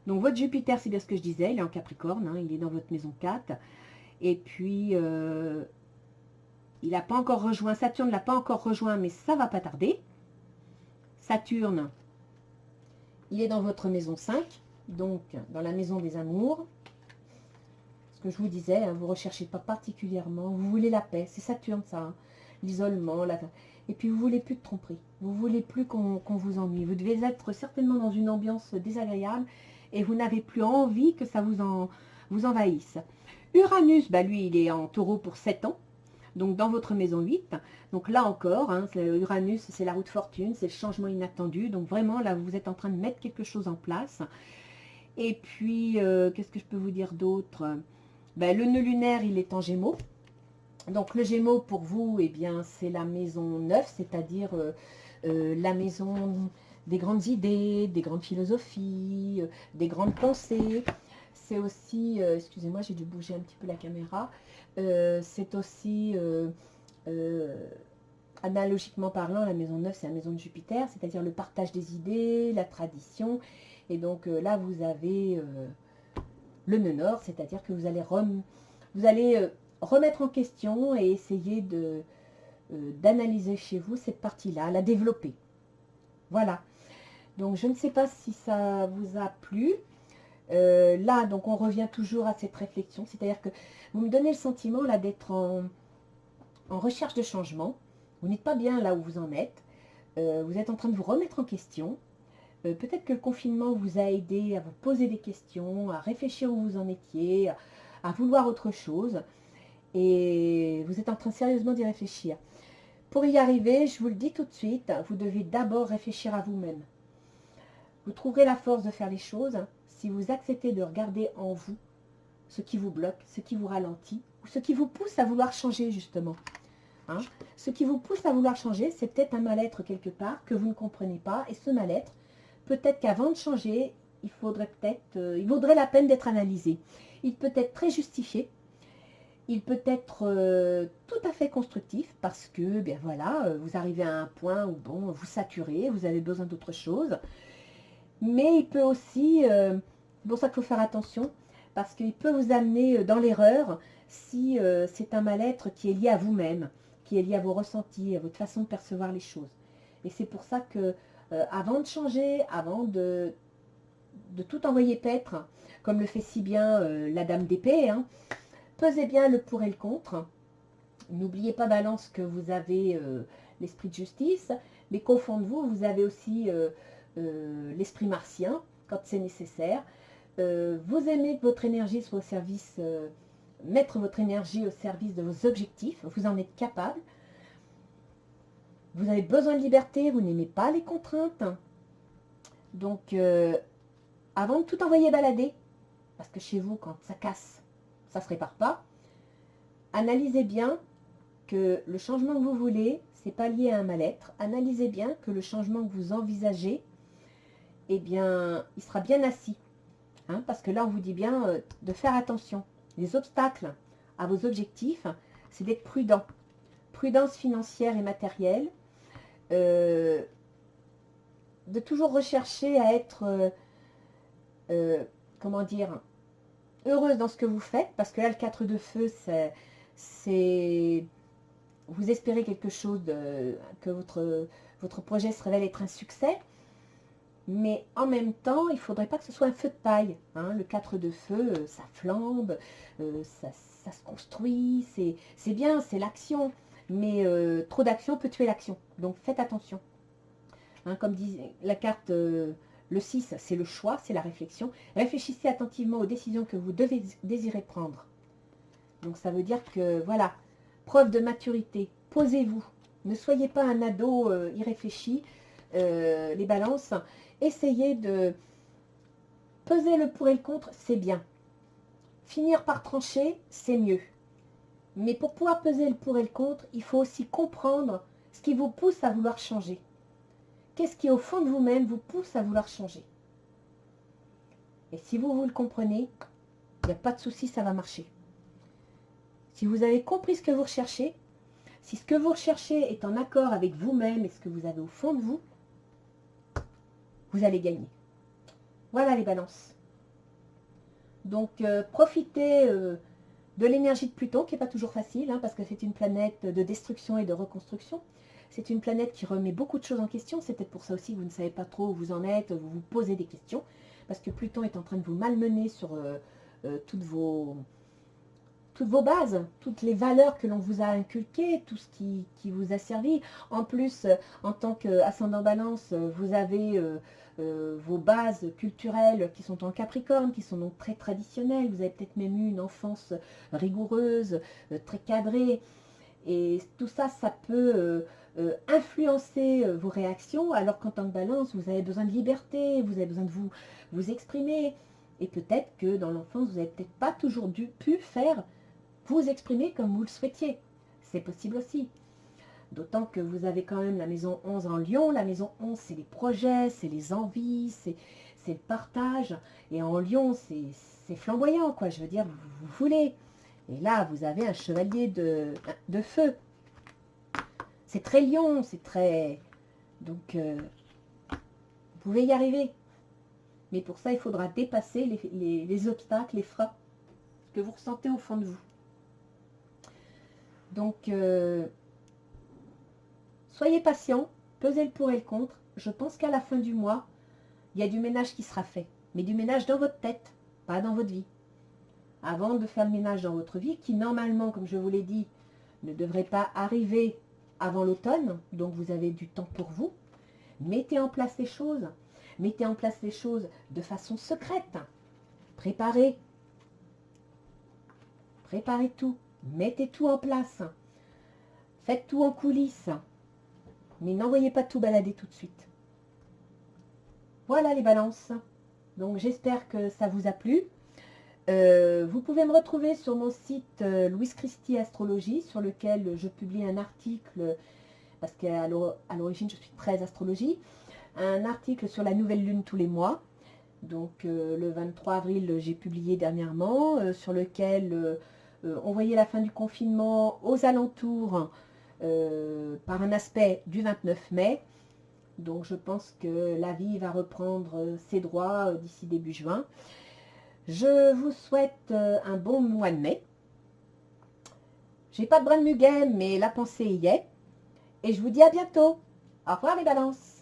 Donc votre Jupiter, c'est bien ce que je disais, il est en Capricorne, hein, il est dans votre maison 4. Et puis, il n'a pas encore rejoint, Saturne ne l'a pas encore rejoint, mais ça va pas tarder. Saturne, il est dans votre maison 5, donc dans la maison des amours. Ce que je vous disais, hein, vous ne recherchez pas particulièrement, vous voulez la paix, c'est Saturne ça, hein, l'isolement, et puis vous ne voulez plus de tromperie, vous ne voulez plus qu'on vous ennuie. Vous devez être certainement dans une ambiance désagréable et vous n'avez plus envie que ça vous envahisse. Uranus, bah lui, il est en Taureau pour 7 ans, donc dans votre maison 8. Donc là encore, hein, Uranus, c'est la roue de fortune, c'est le changement inattendu. Donc vraiment, là, vous êtes en train de mettre quelque chose en place. Et puis, qu'est-ce que je peux vous dire d'autre? Ben, le nœud lunaire, il est en Gémeaux. Donc le Gémeaux, pour vous, eh bien, c'est la maison 9, c'est-à-dire la maison des grandes idées, des grandes philosophies, des grandes pensées. C'est aussi, excusez-moi, j'ai dû bouger un petit peu la caméra, c'est aussi, analogiquement parlant, la maison 9, c'est la maison de Jupiter, c'est-à-dire le partage des idées, la tradition. Et donc là, vous avez le nœud nord, c'est-à-dire que vous allez, remettre en question et essayer d'analyser chez vous cette partie-là, la développer. Voilà. Donc, je ne sais pas si ça vous a plu. Là, donc, on revient toujours à cette réflexion. C'est-à-dire que vous me donnez le sentiment là d'être en recherche de changement. Vous n'êtes pas bien là où vous en êtes. Vous êtes en train de vous remettre en question. Peut-être que le confinement vous a aidé à vous poser des questions, à réfléchir où vous en étiez, à vouloir autre chose. Et vous êtes en train sérieusement d'y réfléchir. Pour y arriver, je vous le dis tout de suite, vous devez d'abord réfléchir à vous-même. Vous trouverez la force de faire les choses si vous acceptez de regarder en vous ce qui vous bloque, ce qui vous ralentit, ou ce qui vous pousse à vouloir changer justement. Hein? Ce qui vous pousse à vouloir changer, c'est peut-être un mal-être quelque part que vous ne comprenez pas. Et ce mal-être, peut-être qu'avant de changer, il vaudrait la peine d'être analysé. Il peut être très justifié. Il peut être tout à fait constructif parce que, bien voilà, vous arrivez à un point où, bon, vous saturez, vous avez besoin d'autre chose. Mais il peut aussi, c'est pour ça qu'il faut faire attention, parce qu'il peut vous amener dans l'erreur si c'est un mal-être qui est lié à vous-même, qui est lié à vos ressentis, à votre façon de percevoir les choses. Et c'est pour ça que, avant de changer, avant de tout envoyer paître, comme le fait si bien la dame d'épée, hein, pesez bien le pour et le contre. N'oubliez pas, Balance, que vous avez l'esprit de justice, mais qu'au fond de vous, vous avez aussi l'esprit martien, quand c'est nécessaire. Vous aimez que votre énergie soit au service, mettre votre énergie au service de vos objectifs, vous en êtes capable. Vous avez besoin de liberté, vous n'aimez pas les contraintes. Donc, avant de tout envoyer balader, parce que chez vous, quand ça casse, ça ne se répare pas, analysez bien que le changement que vous voulez, ce n'est pas lié à un mal-être. Analysez bien que le changement que vous envisagez, eh bien, il sera bien assis. Hein, parce que là, on vous dit bien de faire attention. Les obstacles à vos objectifs, c'est d'être prudent. Prudence financière et matérielle. De toujours rechercher à être, comment dire, heureuse dans ce que vous faites. Parce que là, le 4 de feu, c'est vous espérez quelque chose, que votre projet se révèle être un succès. Mais en même temps, il ne faudrait pas que ce soit un feu de paille. Hein. Le 4 de feu, ça flambe, ça se construit, c'est bien, c'est l'action. Mais trop d'action peut tuer l'action. Donc faites attention. Hein, comme dit la carte, le 6, c'est le choix, c'est la réflexion. Réfléchissez attentivement aux décisions que vous désirez prendre. Donc ça veut dire que, voilà, preuve de maturité. Posez-vous. Ne soyez pas un ado irréfléchi, les balances. Essayez de peser le pour et le contre, c'est bien. Finir par trancher, c'est mieux. Mais pour pouvoir peser le pour et le contre, il faut aussi comprendre ce qui vous pousse à vouloir changer. Qu'est-ce qui, au fond de vous-même, vous pousse à vouloir changer? Et si vous le comprenez, il n'y a pas de souci, ça va marcher. Si vous avez compris ce que vous recherchez, si ce que vous recherchez est en accord avec vous-même et ce que vous avez au fond de vous, vous allez gagner. Voilà les balances. Donc, profitez de l'énergie de Pluton, qui n'est pas toujours facile, hein, parce que c'est une planète de destruction et de reconstruction. C'est une planète qui remet beaucoup de choses en question. C'est peut-être pour ça aussi que vous ne savez pas trop où vous en êtes, vous vous posez des questions, parce que Pluton est en train de vous malmener sur toutes vos bases, toutes les valeurs que l'on vous a inculquées, tout ce qui vous a servi. En plus, en tant qu'ascendant Balance, vous avez vos bases culturelles qui sont en Capricorne, qui sont donc très traditionnelles. Vous avez peut-être même eu une enfance rigoureuse, très cadrée. Et tout ça, ça peut influencer vos réactions, alors qu'en tant que Balance, vous avez besoin de liberté, vous avez besoin de vous exprimer. Et peut-être que dans l'enfance, vous n'avez peut-être pas toujours pu faire vous exprimer comme vous le souhaitiez. C'est possible aussi. D'autant que vous avez quand même la maison 11 en Lion. La maison 11, c'est les projets, c'est les envies, c'est le partage. Et en Lion, c'est flamboyant, quoi. Je veux dire, vous voulez. Et là, vous avez un chevalier de feu. C'est très Lion, c'est très... Donc, vous pouvez y arriver. Mais pour ça, il faudra dépasser les obstacles, les freins que vous ressentez au fond de vous. Donc, soyez patient, pesez le pour et le contre. Je pense qu'à la fin du mois, il y a du ménage qui sera fait. Mais du ménage dans votre tête, pas dans votre vie. Avant de faire le ménage dans votre vie, qui normalement, comme je vous l'ai dit, ne devrait pas arriver avant l'automne, donc vous avez du temps pour vous, mettez en place les choses. Mettez en place les choses de façon secrète. Préparez. Préparez tout. Mettez tout en place. Faites tout en coulisses. Mais n'envoyez pas tout balader tout de suite. Voilà les balances. Donc j'espère que ça vous a plu. Vous pouvez me retrouver sur mon site Louise Christie Astrologie, sur lequel je publie un article, parce qu'à l'origine je suis très astrologie, un article sur la nouvelle lune tous les mois. Donc le 23 avril, j'ai publié dernièrement, sur lequel on voyait la fin du confinement aux alentours par un aspect du 29 mai. Donc je pense que la vie va reprendre ses droits d'ici début juin. Je vous souhaite un bon mois de mai. J'ai pas de brin de muguet, mais la pensée y est. Et je vous dis à bientôt. Au revoir les balances.